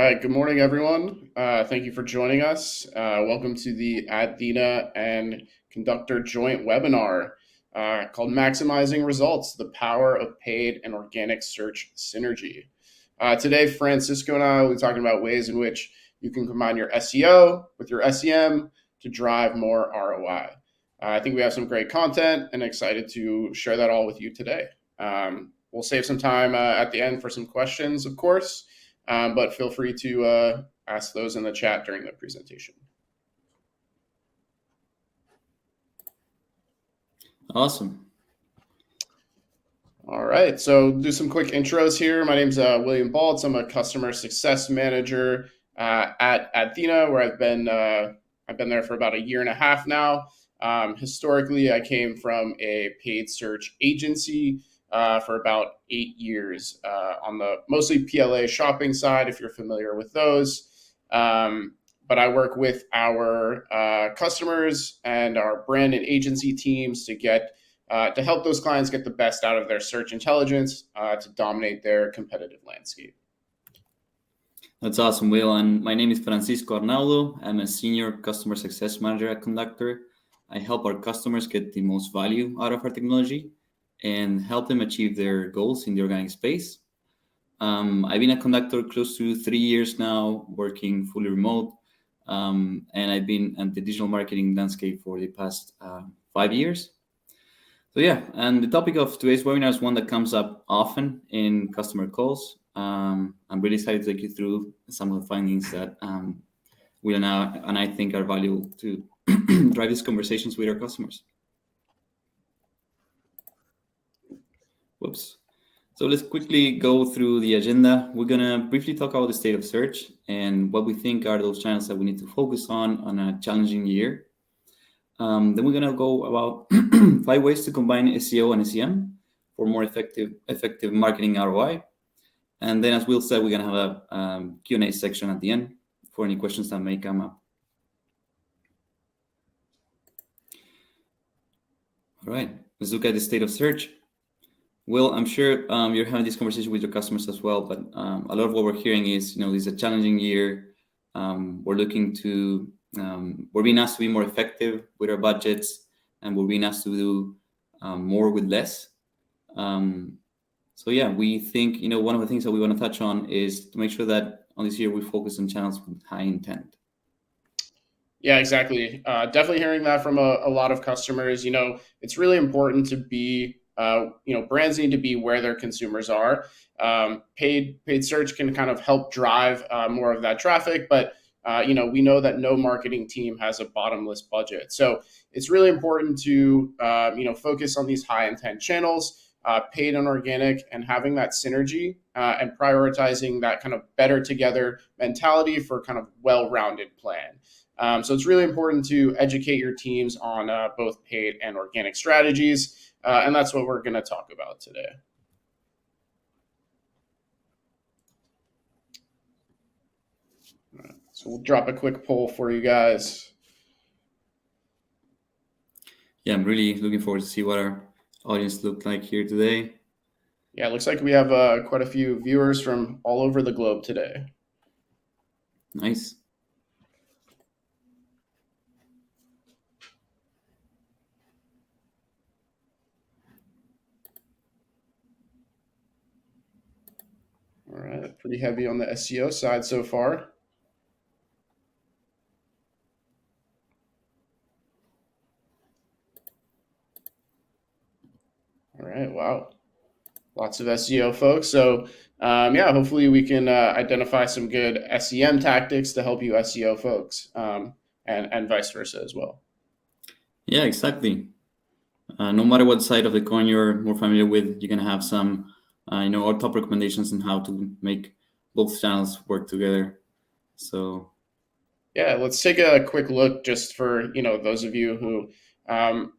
right, good morning, everyone. Thank you for joining us. Welcome to the Adthena and Conductor joint webinar called Maximizing Results, the Power of Paid and Organic Search Synergy. Today, Francisco and I will be talking about ways in which you can combine your SEO with your SEM to drive more ROI. I think we have some great content and excited to share that all with you today. We'll save some time at the end for some questions, of course. But feel free to ask those in the chat during the presentation. Awesome. All right, so do some quick intros here. My name's William Baltz. I'm a customer success manager at Adthena, where I've been there for about a year and a half now. Historically, I came from a paid search agency for about 8 years on the mostly PLA shopping side, if you're familiar with those. But I work with our customers and our brand and agency teams to help those clients get the best out of their search intelligence to dominate their competitive landscape. That's awesome, Will. And my name is Francisco Arnaldo. I'm a senior customer success manager at Conductor. I help our customers get the most value out of our technology and help them achieve their goals in the organic space. I've been a Conductor close to 3 years now, working fully remote. And I've been in the digital marketing landscape for the past 5 years. So yeah, and the topic of today's webinar is one that comes up often in customer calls. I'm really excited to take you through some of the findings that Will and I think are valuable to drive these conversations with our customers. Whoops. So let's quickly go through the agenda. We're going to briefly talk about the state of search and what we think are those channels that we need to focus on a challenging year. Then we're going to go about 5 ways to combine SEO and SEM for more effective marketing ROI. And then, as Will said, we're going to have a Q&A section at the end for any questions that may come up. All right, let's look at the state of search. Will, I'm sure you're having this conversation with your customers as well, but a lot of what we're hearing is, this is a challenging year. We're being asked to be more effective with our budgets, and we're being asked to do more with less. So yeah, we think, one of the things that we want to touch on is to make sure that on this year we focus on channels with high intent. Yeah, exactly. Definitely hearing that from a lot of customers. It's really important to be, brands need to be where their consumers are. Paid search can kind of help drive more of that traffic, but we know that no marketing team has a bottomless budget. So it's really important to, focus on these high intent channels, paid and organic, and having that synergy and prioritizing that kind of better together mentality for kind of well-rounded plan. So it's really important to educate your teams on both paid and organic strategies. And that's what we're going to talk about today. So we'll drop a quick poll for you guys. Yeah, I'm really looking forward to see what our audience looked like here today. Yeah, it looks like we have quite a few viewers from all over the globe today. Nice. All right, pretty heavy on the SEO side so far. All right, wow. Lots of SEO folks. So hopefully we can identify some good SEM tactics to help you SEO folks and vice versa as well. Yeah, exactly. No matter what side of the coin you're more familiar with, you're going to have some, our top recommendations on how to make both channels work together. So, yeah, let's take a quick look just for, those of you who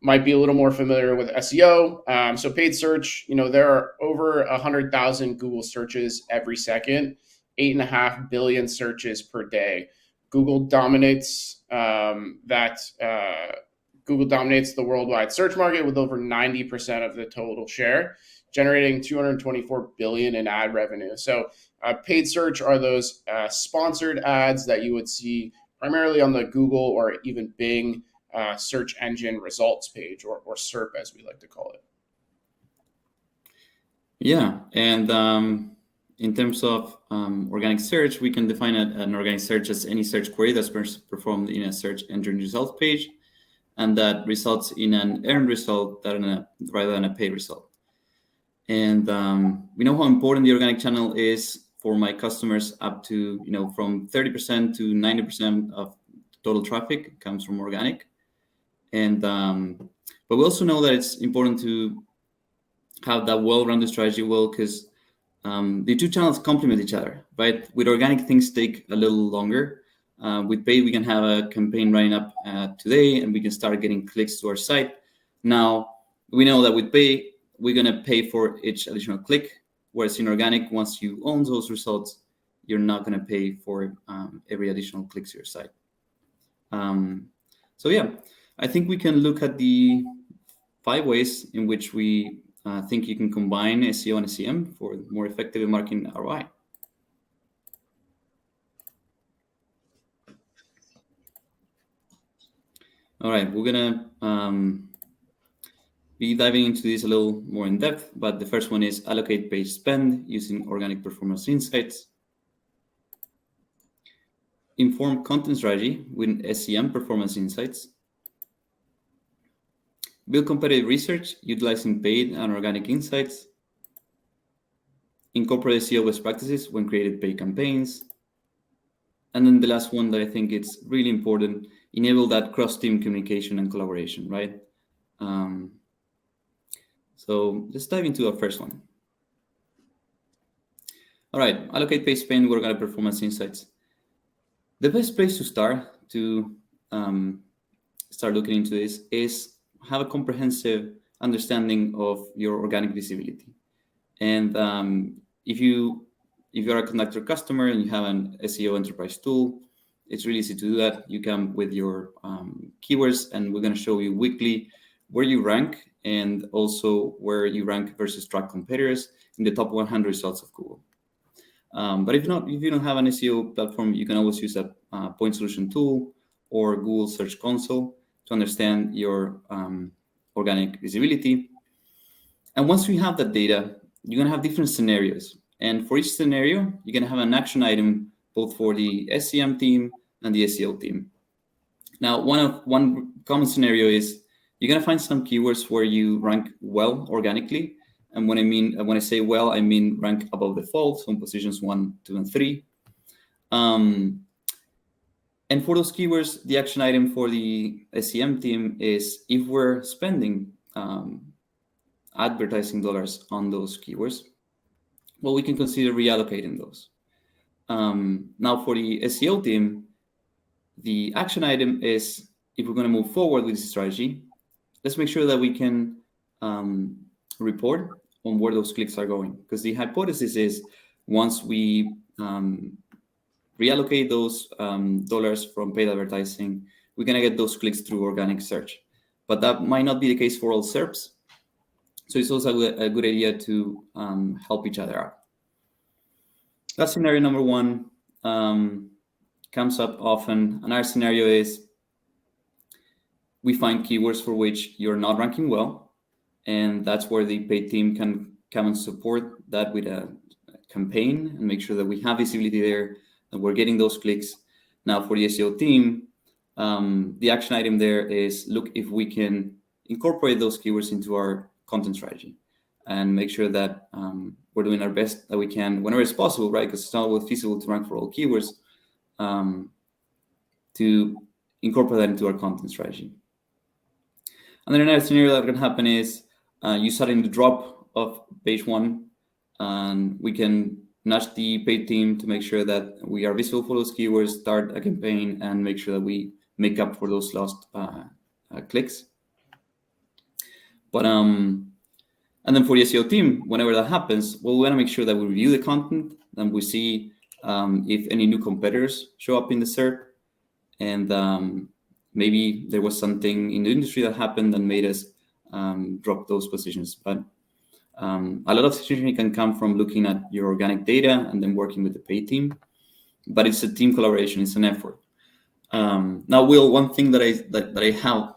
might be a little more familiar with SEO. So paid search, there are over 100,000 Google searches every second, 8.5 billion searches per day. Google dominates Google dominates the worldwide search market with over 90% of the total share. generating 224 billion in ad revenue. So paid search are those sponsored ads that you would see primarily on the Google or even Bing search engine results page, or SERP as we like to call it. Yeah, and in terms of organic search, we can define an organic search as any search query that's performed in a search engine results page, and that results in an earned result rather than a paid result. And we know how important the organic channel is for my customers. Up to from 30% to 90% of total traffic comes from organic. And but we also know that it's important to have that well-rounded strategy because the two channels complement each other, right? With organic, things take a little longer. With paid, we can have a campaign running up today, and we can start getting clicks to our site. Now, we know that with paid, we're going to pay for each additional click, whereas in organic, once you own those results, you're not going to pay for every additional click to your site. So yeah, I think we can look at the 5 ways in which we think you can combine SEO and SEM for more effective marketing ROI. All right, we're gonna be diving into this a little more in depth, but the first one is allocate page spend using organic performance insights. Inform content strategy with SEM performance insights. Build competitive research utilizing paid and organic insights. Incorporate SEO best practices when creating paid campaigns. And then the last one that I think it's really important, enable that cross-team communication and collaboration, right? So let's dive into our first one. All right, allocate page spend, we're going to performance insights. The best place to start looking into this is have a comprehensive understanding of your organic visibility. And if you're a Conductor customer and you have an SEO enterprise tool, it's really easy to do that. You come with your keywords, and we're going to show you weekly where you rank and also where you rank versus track competitors in the top 100 results of Google. But if you don't have an SEO platform, you can always use a point solution tool or Google Search Console to understand your organic visibility. And once we have that data, you're going to have different scenarios. And for each scenario, you're going to have an action item both for the SEM team and the SEO team. Now, one common scenario is you're going to find some keywords where you rank well organically. And when I say well, I mean rank above default, so in positions 1, 2, and 3. And for those keywords, the action item for the SEM team is if we're spending advertising dollars on those keywords, well, we can consider reallocating those. Now, for the SEO team, the action item is if we're going to move forward with this strategy, let's make sure that we can report on where those clicks are going. Because the hypothesis is once we reallocate those dollars from paid advertising, we're going to get those clicks through organic search. But that might not be the case for all SERPs. So it's also a good idea to help each other out. That's scenario number 1. Comes up often. Another scenario is we find keywords for which you're not ranking well, and that's where the paid team can come and support that with a campaign and make sure that we have visibility there, and we're getting those clicks. Now, for the SEO team, the action item there is look if we can incorporate those keywords into our content strategy and make sure that we're doing our best that we can whenever it's possible, right? Because it's not always feasible to rank for all keywords, to incorporate that into our content strategy. And then another scenario that can happen is you start in the drop of page 1, and we can nudge the paid team to make sure that we are visible for those keywords, start a campaign, and make sure that we make up for those lost clicks. But and then for the SEO team, whenever that happens, well, we want to make sure that we review the content and we see if any new competitors show up in the SERP, and maybe there was something in the industry that happened that made us drop those positions. But A lot of synergy can come from looking at your organic data and then working with the paid team, but it's a team collaboration, it's an effort. Now, Will, one thing that I have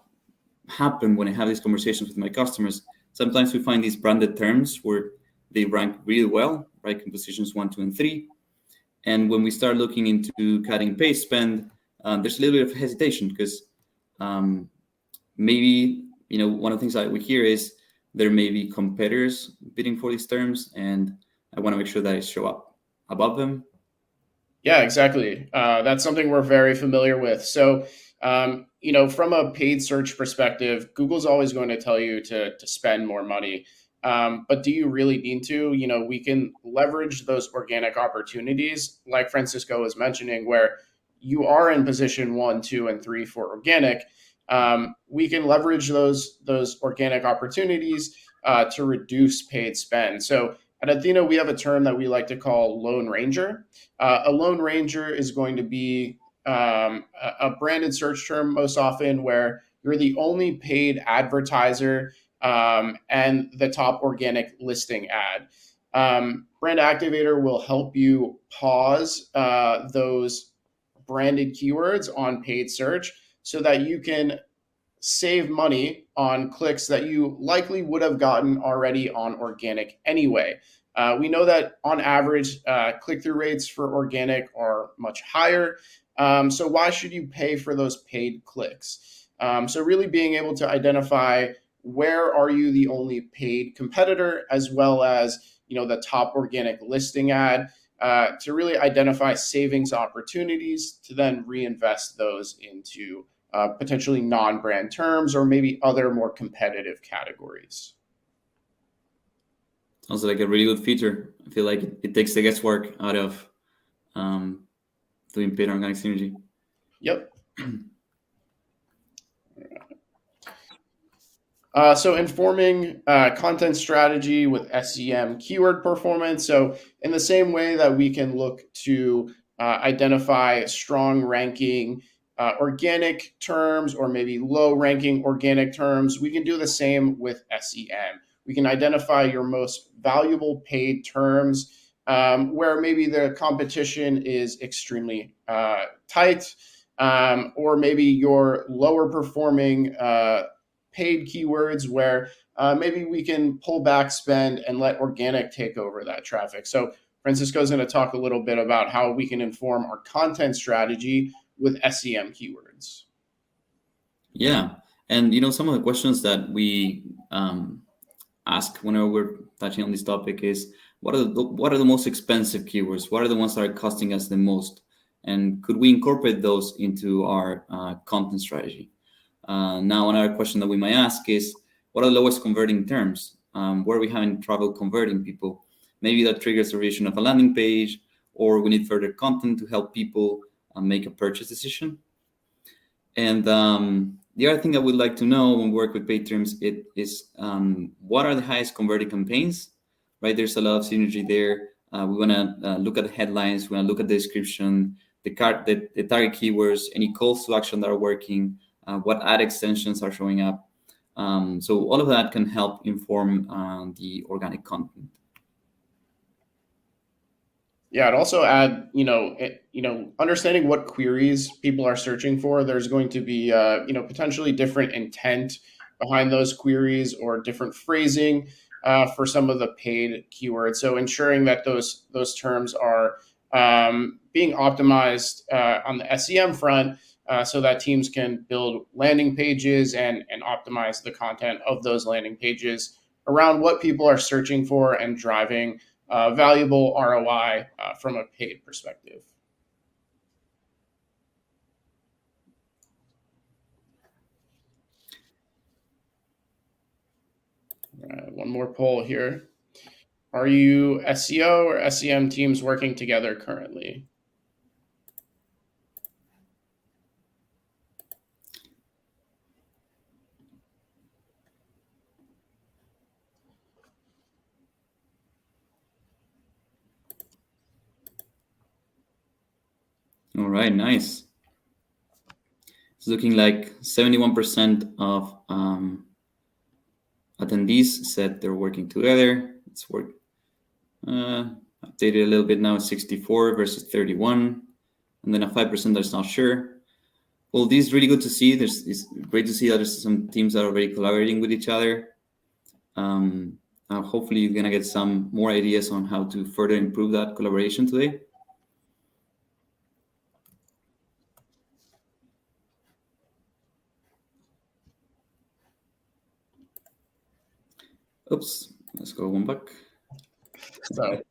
happen when I have these conversations with my customers, sometimes we find these branded terms where they rank really well, right, in positions 1, 2, and 3. And when we start looking into cutting paid spend, there's a little bit of hesitation because um, maybe one of the things that we hear is there may be competitors bidding for these terms, and I want to make sure that I show up above them. Yeah, exactly. That's something we're very familiar with. So, from a paid search perspective, Google's always going to tell you to spend more money. But do you really need to? We can leverage those organic opportunities, like Francisco was mentioning, where you are in position 1, 2, and 3 for organic. We can leverage those organic opportunities to reduce paid spend. So at Athena, we have a term that we like to call Lone Ranger. A Lone Ranger is going to be a branded search term most often where you're the only paid advertiser and the top organic listing ad. Brand Activator will help you pause those branded keywords on paid search so that you can save money on clicks that you likely would have gotten already on organic anyway. We know that on average, click through rates for organic are much higher. So, why should you pay for those paid clicks? So, really being able to identify where are you the only paid competitor, as well as the top organic listing ad, to really identify savings opportunities to then reinvest those into potentially non-brand terms or maybe other more competitive categories. Sounds like a really good feature. I feel like it takes the guesswork out of um, doing paid organic synergy. Yep. So informing content strategy with SEM keyword performance. So in the same way that we can look to identify strong ranking organic terms or maybe low ranking organic terms, we can do the same with SEM. We can identify your most valuable paid terms where maybe the competition is extremely tight, or maybe your lower performing paid keywords where maybe we can pull back spend and let organic take over that traffic. So Francisco's going to talk a little bit about how we can inform our content strategy with SEM keywords. Yeah, and some of the questions that we ask whenever we're touching on this topic is what are the most expensive keywords? What are the ones that are costing us the most? And could we incorporate those into our content strategy? Now, another question that we might ask is, what are the lowest converting terms? Where are we having trouble converting people? Maybe that triggers the creation of a landing page, or we need further content to help people make a purchase decision. And the other thing I would like to know when we work with paid terms is what are the highest converting campaigns, right? There's a lot of synergy there. We want to look at the headlines. We want to look at the description, the target keywords, any calls to action that are working, what ad extensions are showing up. So all of that can help inform the organic content. Yeah, I'd also add, understanding what queries people are searching for. There's going to be, potentially different intent behind those queries or different phrasing for some of the paid keywords. So ensuring that those terms are being optimized on the SEM front, so that teams can build landing pages and optimize the content of those landing pages around what people are searching for and driving valuable ROI from a paid perspective. One more poll here. Are you SEO or SEM teams working together currently? All right, nice. It's looking like 71% of attendees said they're working together. It's work updated a little bit now, 64 versus 31, and then a 5% that's not sure. Well, this is really good to see. It's great to see that there's some teams that are already collaborating with each other. Hopefully you're gonna get some more ideas on how to further improve that collaboration today. Oops, let's go one back. So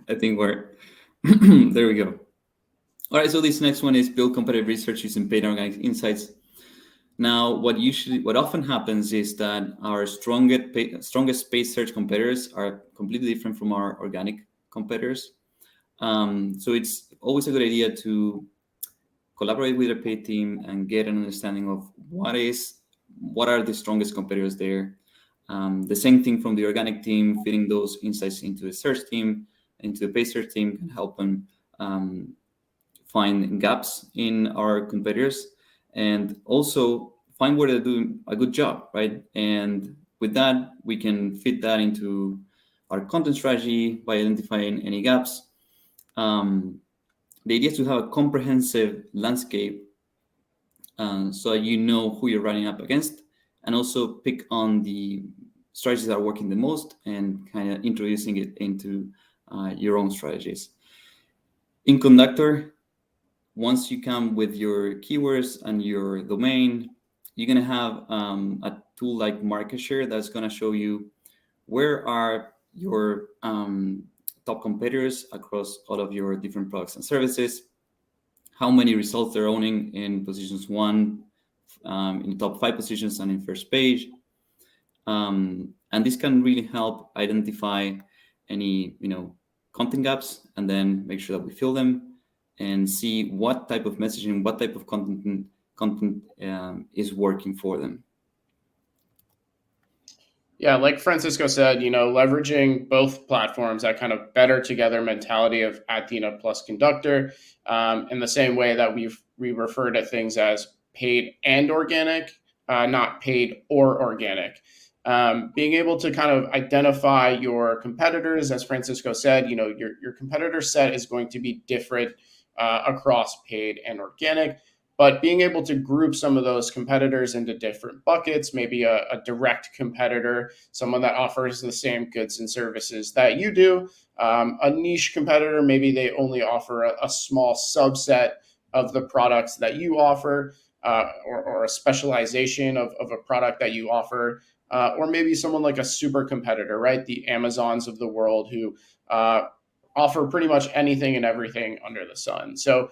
I think we're there we go. All right, so this next one is build competitive research using paid and organic insights. Now, what often happens is that our strongest paid search competitors are completely different from our organic competitors. So it's always a good idea to collaborate with a paid team and get an understanding of what are the strongest competitors there. The same thing from the organic team, feeding those insights into the search team, into the paid search team can help them find gaps in our competitors and also find where they're doing a good job, right? And with that, we can fit that into our content strategy by identifying any gaps. The idea is to have a comprehensive landscape so you know who you're running up against, and also pick on the strategies that are working the most and kind of introducing it into your own strategies. In Conductor, once you come with your keywords and your domain, you're going to have a tool like Market Share that's going to show you where are your top competitors across all of your different products and services, how many results they're owning in positions 1, in the top 5 positions and in first page. And this can really help identify any content gaps and then make sure that we fill them and see what type of messaging, what type of content is working for them. yeah, like Francisco said, leveraging both platforms, that kind of better together mentality of Adthena plus Conductor, in the same way that we refer to things as paid and organic, not paid or organic. Being able to kind of identify your competitors, as Francisco said, your competitor set is going to be different across paid and organic. But being able to group some of those competitors into different buckets, maybe a direct competitor, someone that offers the same goods and services that you do, a niche competitor, maybe they only offer a small subset of the products that you offer, or a specialization of a product that you offer, or maybe someone like a super competitor, right? The Amazons of the world who offer pretty much anything and everything under the sun. So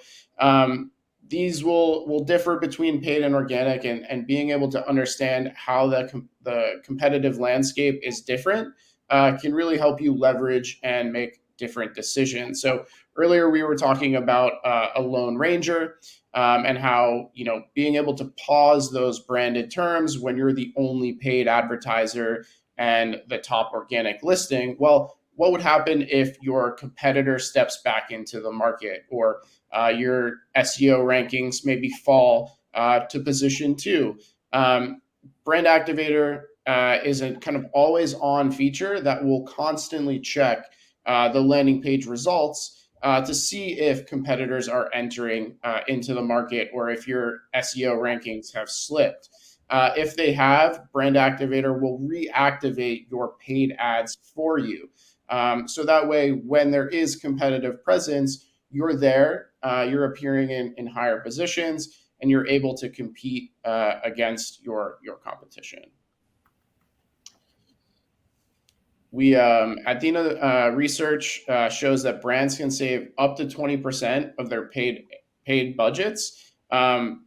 these will differ between paid and organic, and being able to understand how the competitive landscape is different can really help you leverage and make different decisions. So earlier we were talking about a Lone Ranger, and how being able to pause those branded terms when you're the only paid advertiser and the top organic listing. Well, what would happen if your competitor steps back into the market, or your SEO rankings maybe fall to position 2? Brand Activator is a kind of always on feature that will constantly check the landing page results to see if competitors are entering into the market, or if your SEO rankings have slipped. If they have, Brand Activator will reactivate your paid ads for you. So that way, when there is competitive presence, you're there, you're appearing in higher positions, and you're able to compete against your competition. Athena research shows that brands can save up to 20% of their paid budgets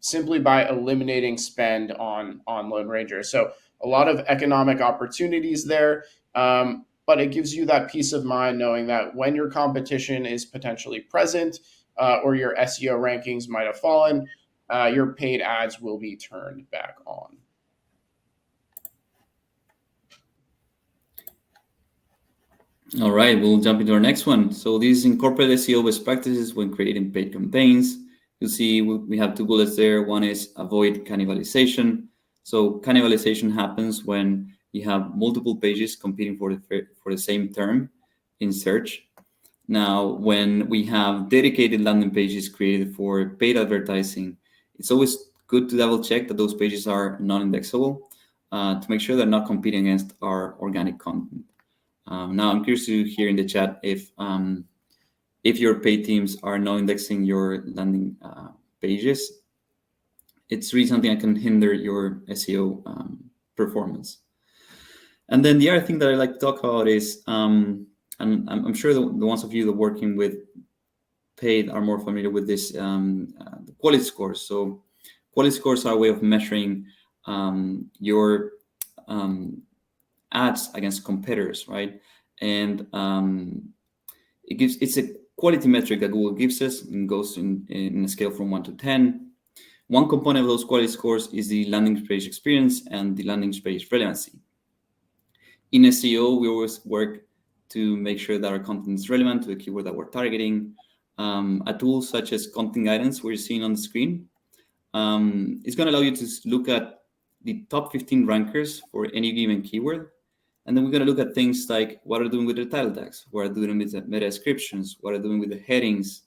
simply by eliminating spend on Lone Ranger. So a lot of economic opportunities there. But it gives you that peace of mind knowing that when your competition is potentially present, or your SEO rankings might have fallen, your paid ads will be turned back on. All right, we'll jump into our next one. So these incorporate SEO best practices when creating paid campaigns. You see, we have 2 bullets there. One is avoid cannibalization. So cannibalization happens when you have multiple pages competing for the same term in search. Now, when we have dedicated landing pages created for paid advertising, it's always good to double check that those pages are non-indexable to make sure they're not competing against our organic content. Now, I'm curious to hear in the chat if your paid teams are non-indexing your landing pages. It's really something that can hinder your SEO performance. And then the other thing that I like to talk about is, and I'm sure the ones of you that are working with paid are more familiar with this, the quality scores. So quality scores are a way of measuring your ads against competitors, right? And it's a quality metric that Google gives us and goes in a scale from 1 to 10. One component of those quality scores is the landing page experience and the landing page relevancy. In SEO, we always work to make sure that our content is relevant to the keyword that we're targeting. A tool such as content guidance we're seeing on the screen is going to allow you to look at the top 15 rankers for any given keyword. And then we're going to look at things like what are doing with the title tags, what are doing with the meta descriptions, what are doing with the headings,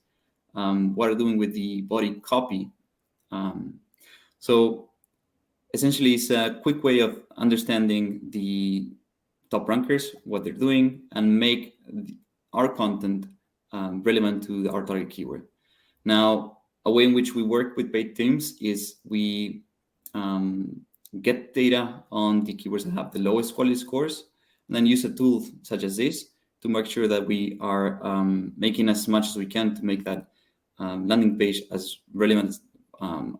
what are doing with the body copy. So essentially, it's a quick way of understanding the top rankers, what they're doing, and make our content relevant to our target keyword. Now, a way in which we work with paid teams is we get data on the keywords that have the lowest quality scores, and then use a tool such as this to make sure that we are making as much as we can to make that landing page as relevant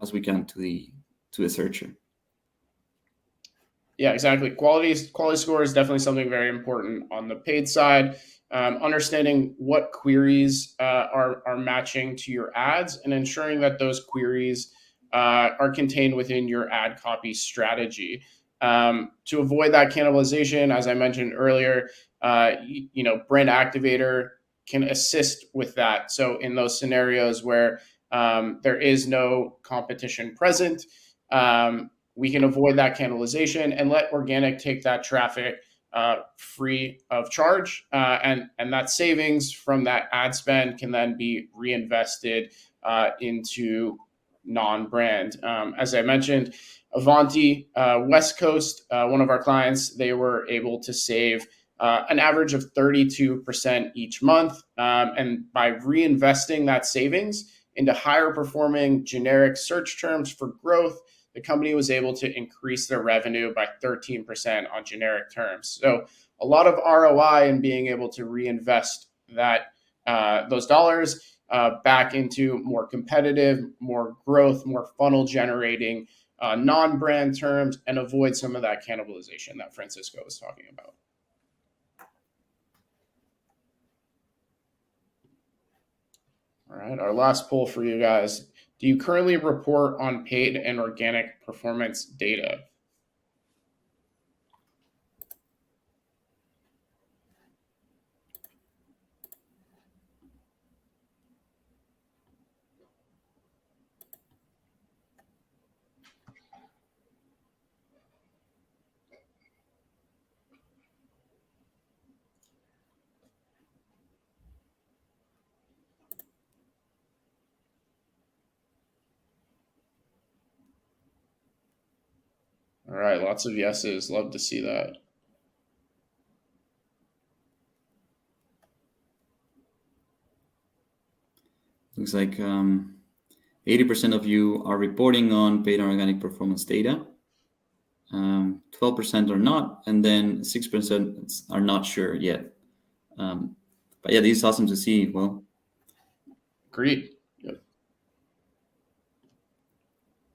as we can to the searcher. Yeah, exactly. Quality score is definitely something very important on the paid side. Understanding what queries are matching to your ads and ensuring that those queries are contained within your ad copy strategy. To avoid that cannibalization, as I mentioned earlier, Brand Activator can assist with that. So in those scenarios where there is no competition present, we can avoid that cannibalization and let organic take that traffic free of charge. And that savings from that ad spend can then be reinvested into non-brand. As I mentioned, Avanti, West Coast, one of our clients, they were able to save an average of 32% each month. And by reinvesting that savings into higher performing generic search terms for growth, the company was able to increase their revenue by 13% on generic terms. So a lot of ROI in being able to reinvest those dollars back into more competitive, more growth, more funnel generating non-brand terms, and avoid some of that cannibalization that Francisco was talking about. All right, our last poll for you guys. Do you currently report on paid and organic performance data? All right, lots of yeses. Love to see that. Looks like 80% of you are reporting on paid and organic performance data. 12% are not, and then 6% are not sure yet. But yeah, this is awesome to see. Well, Agreed. Yep.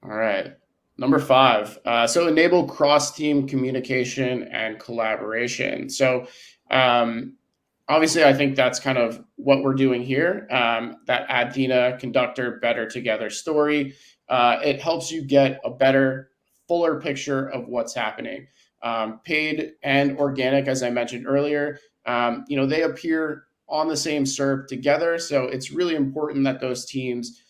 All right. Number 5. So enable cross-team communication and collaboration. So obviously, I think that's kind of what we're doing here. That Adthena Conductor Better Together story. It helps you get a better, fuller picture of what's happening. Paid and organic, as I mentioned earlier, they appear on the same SERP together. So it's really important that those teams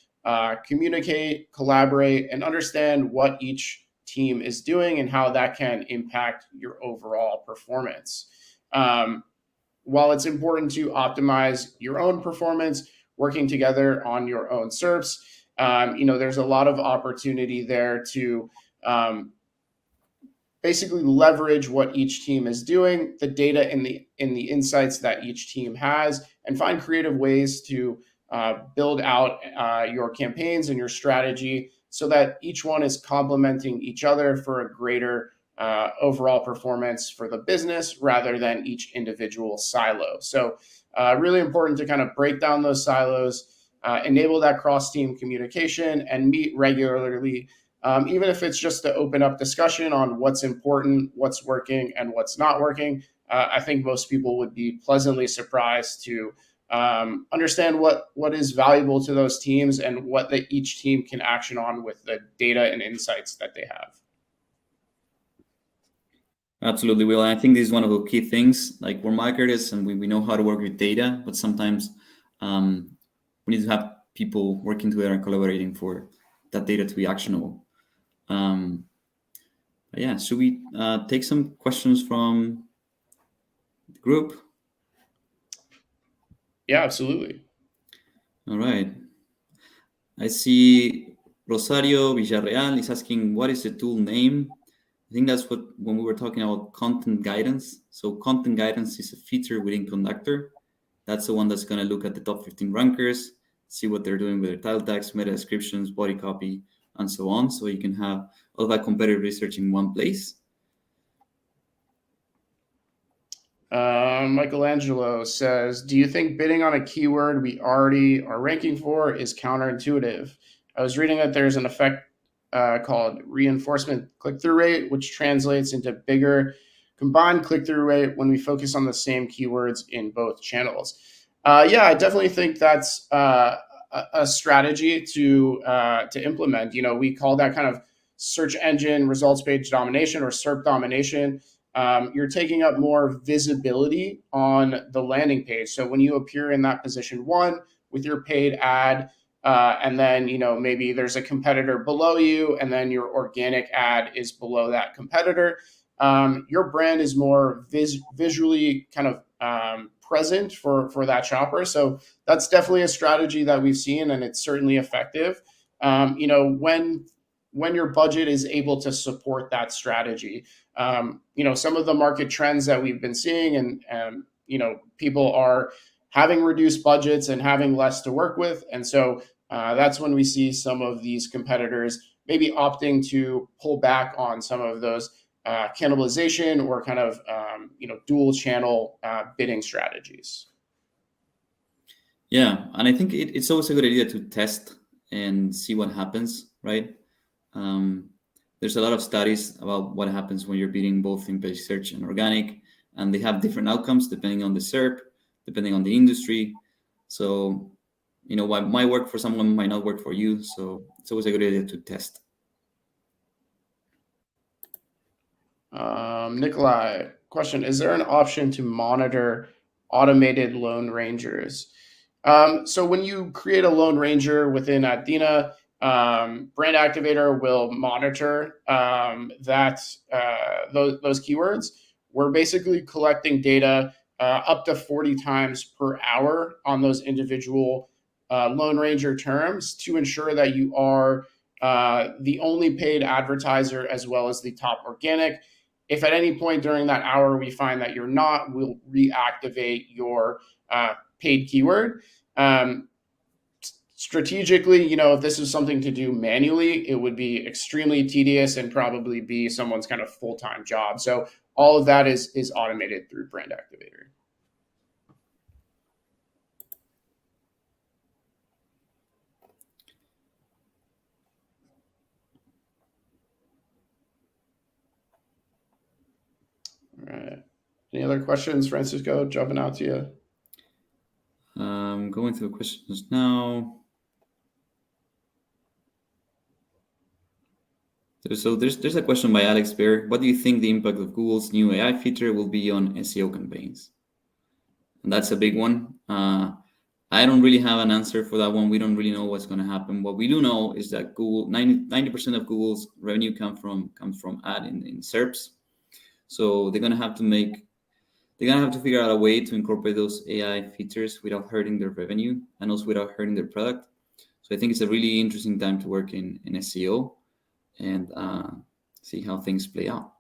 communicate, collaborate, and understand what each team is doing and how that can impact your overall performance. While it's important to optimize your own performance, working together on your own SERPs, there's a lot of opportunity there to basically leverage what each team is doing, the data in the insights that each team has, and find creative ways to build out your campaigns and your strategy so that each one is complementing each other for a greater overall performance for the business rather than each individual silo. So really important to kind of break down those silos, enable that cross-team communication, and meet regularly, even if it's just to open up discussion on what's important, what's working, and what's not working. I think most people would be pleasantly surprised to understand what is valuable to those teams and what each team can action on with the data and insights that they have. Absolutely, Will. And I think this is one of the key things. Like, we're marketers and we know how to work with data, but sometimes we need to have people working together and collaborating for that data to be actionable. Yeah, should we take some questions from the group? Yeah, absolutely. All right. I see Rosario Villarreal is asking, what is the tool name? I think that's when we were talking about content guidance. So content guidance is a feature within Conductor. That's the one that's going to look at the top 15 rankers, see what they're doing with their title tags, meta descriptions, body copy, and so on. So you can have all that competitive research in one place. Michelangelo says, do you think bidding on a keyword we already are ranking for is counterintuitive? I was reading that there's an effect called reinforcement click-through rate, which translates into bigger combined click-through rate when we focus on the same keywords in both channels. Yeah, I definitely think that's a strategy to implement. We call that kind of search engine results page domination or SERP domination. You're taking up more visibility on the landing page. So when you appear in that position one with your paid ad, and then maybe there's a competitor below you, and then your organic ad is below that competitor, your brand is more visually kind of present for that shopper. So that's definitely a strategy that we've seen, and it's certainly effective. When your budget is able to support that strategy. Some of the market trends that we've been seeing, and people are having reduced budgets and having less to work with, and so that's when we see some of these competitors maybe opting to pull back on some of those cannibalization or kind of dual channel bidding strategies. Yeah, and I think it's always a good idea to test and see what happens, right? There's a lot of studies about what happens when you're bidding both in page search and organic, and they have different outcomes depending on the SERP, depending on the industry. So, what might work for someone might not work for you. So it's always a good idea to test. Nikolai, question: is there an option to monitor automated Lone Rangers? So when you create a Lone Ranger within Adthena, Brand Activator will monitor those keywords. We're basically collecting data up to 40 times per hour on those individual Lone Ranger terms to ensure that you are the only paid advertiser as well as the top organic. If at any point during that hour we find that you're not, we'll reactivate your paid keyword. Strategically, if this is something to do manually, it would be extremely tedious and probably be someone's kind of full-time job. So all of that is automated through Brand Activator. All right. Any other questions, Francisco? Jumping out to you. Going through the questions now. So there's a question by Alex Bear. What do you think the impact of Google's new AI feature will be on SEO campaigns? And that's a big one. I don't really have an answer for that one. We don't really know what's going to happen. What we do know is that Google 90% of Google's revenue comes from ad in SERPs. So they're gonna have to figure out a way to incorporate those AI features without hurting their revenue and also without hurting their product. So I think it's a really interesting time to work in SEO and see how things play out.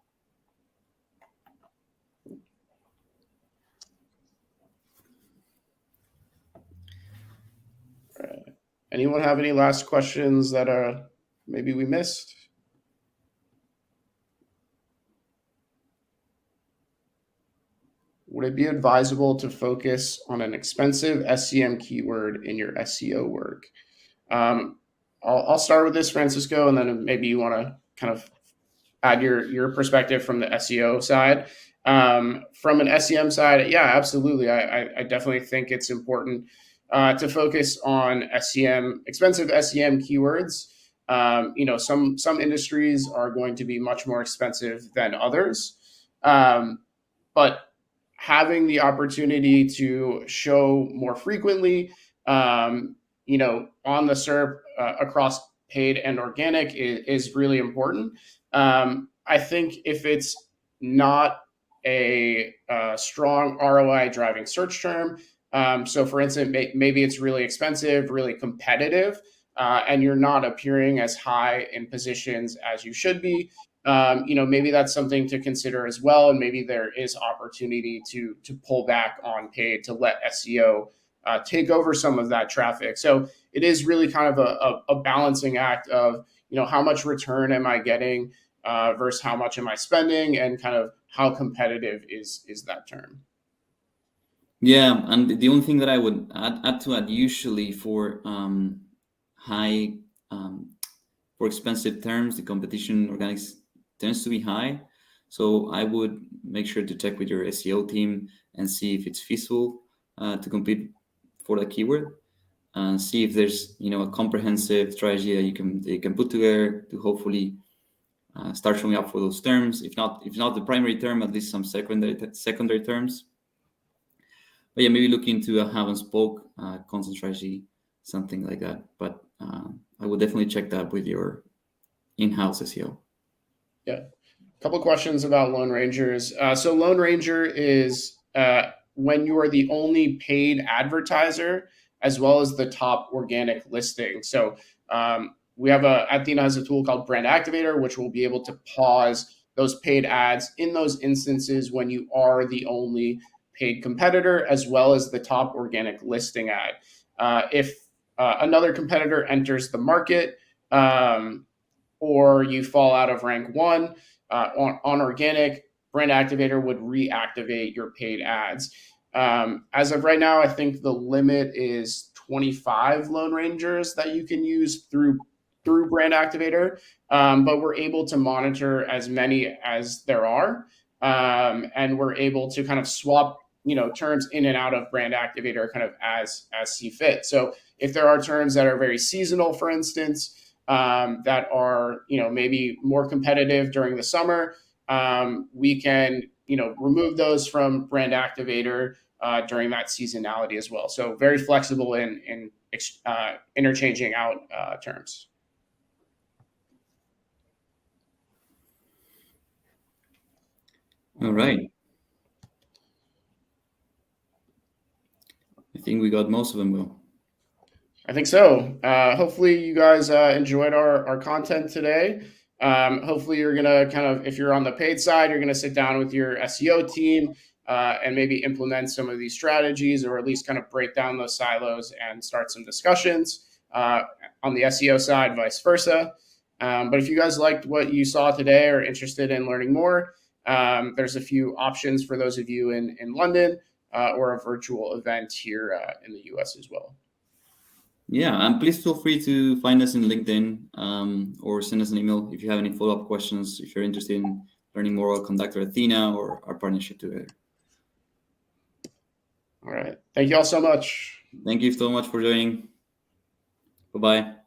Anyone have any last questions that maybe we missed? Would it be advisable to focus on an expensive SEM keyword in your SEO work? Um, I'll start with this, Francisco, and then maybe you want to kind of add your perspective from the SEO side. From an SEM side, yeah, absolutely. I definitely think it's important to focus on expensive SEM keywords. Some industries are going to be much more expensive than others, but having the opportunity to show more frequently, on the SERP across paid and organic is really important. I think if it's not a strong ROI driving search term, so for instance, maybe it's really expensive, really competitive, and you're not appearing as high in positions as you should be. Maybe that's something to consider as well, and maybe there is opportunity to pull back on paid to let SEO take over some of that traffic. So it is really kind of a balancing act of how much return am I getting versus how much am I spending, and kind of how competitive is that term. Yeah, and the only thing that I would add to that, usually for high for expensive terms, the competition organics tends to be high. So I would make sure to check with your SEO team and see if it's feasible to compete for the keyword, and see if there's a comprehensive strategy that you can put together to hopefully start showing up for those terms. If not the primary term, at least some secondary terms. But yeah, maybe look into a hub and spoke content strategy, something like that. But I would definitely check that with your in-house SEO. Yeah. A couple of questions about Lone Rangers. So Lone Ranger is when you are the only paid advertiser as well as the top organic listing. So we have Athena has a tool called Brand Activator, which will be able to pause those paid ads in those instances when you are the only paid competitor as well as the top organic listing ad. If another competitor enters the market, or you fall out of rank one on organic, Brand Activator would reactivate your paid ads. As of right now, I think the limit is 25 Lone Rangers that you can use through Brand Activator, but we're able to monitor as many as there are, and we're able to kind of swap terms in and out of Brand Activator kind of as see fit. So if there are terms that are very seasonal, for instance, that are maybe more competitive during the summer, we can remove those from Brand Activator during that seasonality as well. So very flexible in interchanging out terms. All right. I think we got most of them, Will. I think so. Hopefully you guys enjoyed our content today. Hopefully you're going to kind of, if you're on the paid side, you're going to sit down with your SEO team and maybe implement some of these strategies, or at least kind of break down those silos and start some discussions on the SEO side, vice versa. But if you guys liked what you saw today or interested in learning more, there's a few options for those of you in London or a virtual event here in the US as well. Yeah, and please feel free to find us in LinkedIn or send us an email if you have any follow-up questions, if you're interested in learning more about Conductor Athena or our partnership together. All right. Thank you all so much. Thank you so much for joining. Bye-bye.